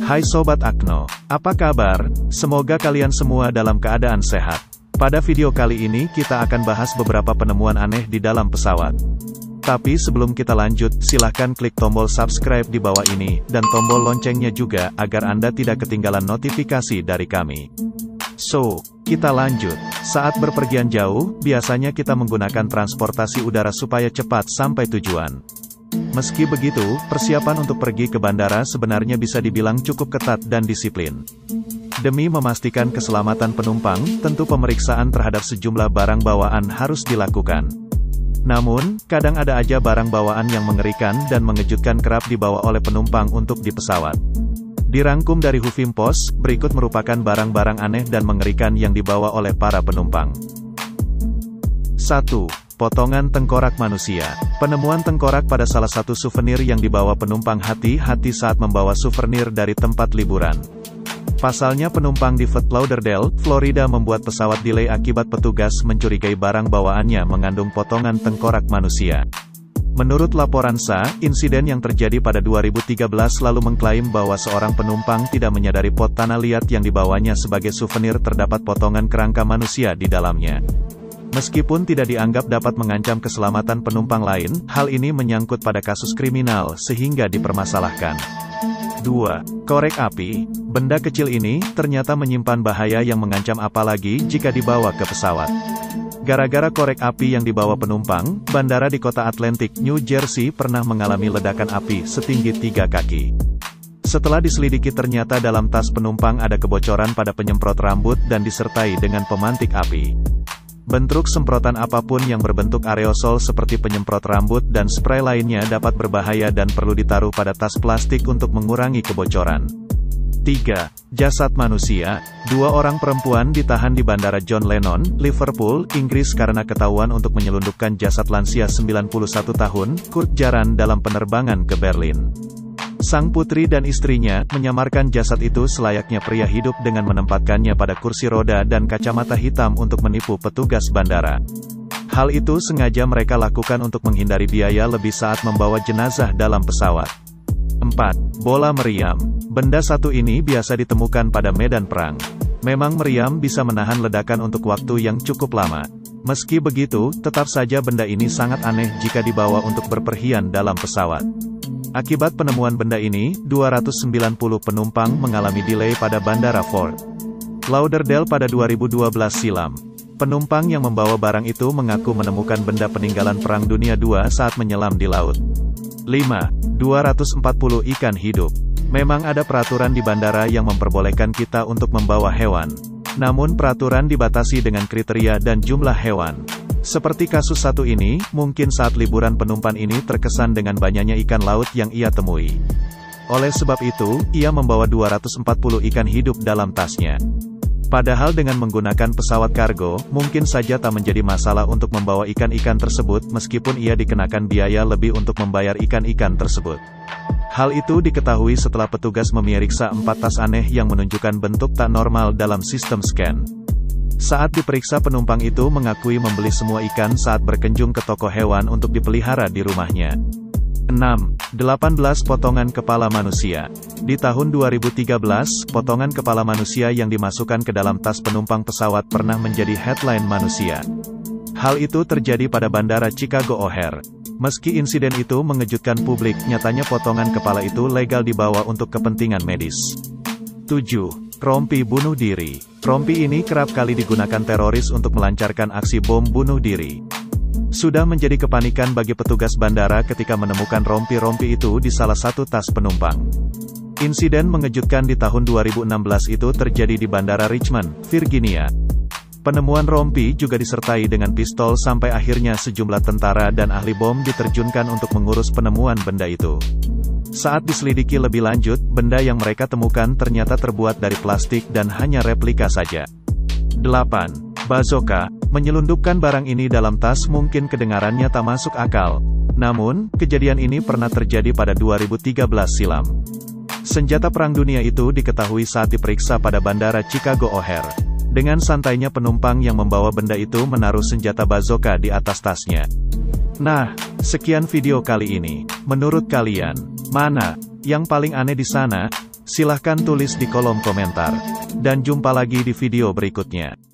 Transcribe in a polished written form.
Hai Sobat Akno, apa kabar? Semoga kalian semua dalam keadaan sehat. Pada video kali ini kita akan bahas beberapa penemuan aneh di dalam pesawat. Tapi sebelum kita lanjut, silahkan klik tombol subscribe di bawah ini, dan tombol loncengnya juga, agar Anda tidak ketinggalan notifikasi dari kami. So, kita lanjut. Saat berpergian jauh, biasanya kita menggunakan transportasi udara supaya cepat sampai tujuan. Meski begitu, persiapan untuk pergi ke bandara sebenarnya bisa dibilang cukup ketat dan disiplin. Demi memastikan keselamatan penumpang, tentu pemeriksaan terhadap sejumlah barang bawaan harus dilakukan. Namun, kadang ada aja barang bawaan yang mengerikan dan mengejutkan kerap dibawa oleh penumpang untuk di pesawat. Dirangkum dari Huffington, berikut merupakan barang-barang aneh dan mengerikan yang dibawa oleh para penumpang. 1. Potongan tengkorak manusia. Penemuan tengkorak pada salah satu souvenir yang dibawa penumpang hati-hati saat membawa souvenir dari tempat liburan. Pasalnya penumpang di Fort Lauderdale, Florida membuat pesawat delay akibat petugas mencurigai barang bawaannya mengandung potongan tengkorak manusia. Menurut laporan SA, insiden yang terjadi pada 2013 lalu mengklaim bahwa seorang penumpang tidak menyadari pot tanah liat yang dibawanya sebagai souvenir terdapat potongan kerangka manusia di dalamnya. Meskipun tidak dianggap dapat mengancam keselamatan penumpang lain, hal ini menyangkut pada kasus kriminal sehingga dipermasalahkan. 2. Korek api. Benda kecil ini ternyata menyimpan bahaya yang mengancam apalagi jika dibawa ke pesawat. Gara-gara korek api yang dibawa penumpang, bandara di kota Atlantic, New Jersey pernah mengalami ledakan api setinggi 3 kaki. Setelah diselidiki ternyata dalam tas penumpang ada kebocoran pada penyemprot rambut dan disertai dengan pemantik api. Bentuk semprotan apapun yang berbentuk aerosol seperti penyemprot rambut dan spray lainnya dapat berbahaya dan perlu ditaruh pada tas plastik untuk mengurangi kebocoran. 3. Jasad manusia. 2 orang perempuan ditahan di Bandara John Lennon, Liverpool, Inggris karena ketahuan untuk menyelundupkan jasad lansia 91 tahun, Kurt Jaran dalam penerbangan ke Berlin. Sang putri dan istrinya menyamarkan jasad itu selayaknya pria hidup dengan menempatkannya pada kursi roda dan kacamata hitam untuk menipu petugas bandara. Hal itu sengaja mereka lakukan untuk menghindari biaya lebih saat membawa jenazah dalam pesawat. 4. Bola meriam. Benda satu ini biasa ditemukan pada medan perang. Memang meriam bisa menahan ledakan untuk waktu yang cukup lama. Meski begitu, tetap saja benda ini sangat aneh jika dibawa untuk berpergian dalam pesawat. Akibat penemuan benda ini, 290 penumpang mengalami delay pada Bandara Fort Lauderdale pada 2012 silam. Penumpang yang membawa barang itu mengaku menemukan benda peninggalan Perang Dunia II saat menyelam di laut. 5. 240 ikan hidup. Memang ada peraturan di bandara yang memperbolehkan kita untuk membawa hewan. Namun peraturan dibatasi dengan kriteria dan jumlah hewan. Seperti kasus satu ini, mungkin saat liburan penumpang ini terkesan dengan banyaknya ikan laut yang ia temui. Oleh sebab itu, ia membawa 240 ikan hidup dalam tasnya. Padahal dengan menggunakan pesawat kargo, mungkin saja tak menjadi masalah untuk membawa ikan-ikan tersebut meskipun ia dikenakan biaya lebih untuk membayar ikan-ikan tersebut. Hal itu diketahui setelah petugas memeriksa 4 tas aneh yang menunjukkan bentuk tak normal dalam sistem scan. Saat diperiksa penumpang itu mengakui membeli semua ikan saat berkunjung ke toko hewan untuk dipelihara di rumahnya. 6. 18 potongan kepala manusia. Di tahun 2013, potongan kepala manusia yang dimasukkan ke dalam tas penumpang pesawat pernah menjadi headline manusia. Hal itu terjadi pada Bandara Chicago O'Hare. Meski insiden itu mengejutkan publik, nyatanya potongan kepala itu legal dibawa untuk kepentingan medis. 7. Rompi bunuh diri. Rompi ini kerap kali digunakan teroris untuk melancarkan aksi bom bunuh diri. Sudah menjadi kepanikan bagi petugas bandara ketika menemukan rompi-rompi itu di salah satu tas penumpang. Insiden mengejutkan di tahun 2016 itu terjadi di Bandara Richmond, Virginia. Penemuan rompi juga disertai dengan pistol sampai akhirnya sejumlah tentara dan ahli bom diterjunkan untuk mengurus penemuan benda itu. Saat diselidiki lebih lanjut, benda yang mereka temukan ternyata terbuat dari plastik dan hanya replika saja. 8. Bazooka. Menyelundupkan barang ini dalam tas mungkin kedengarannya tak masuk akal. Namun, kejadian ini pernah terjadi pada 2013 silam. Senjata Perang Dunia itu diketahui saat diperiksa pada Bandara Chicago O'Hare. Dengan santainya penumpang yang membawa benda itu menaruh senjata bazooka di atas tasnya. Nah, sekian video kali ini. Menurut kalian, mana yang paling aneh di sana? Silahkan tulis di kolom komentar. Dan jumpa lagi di video berikutnya.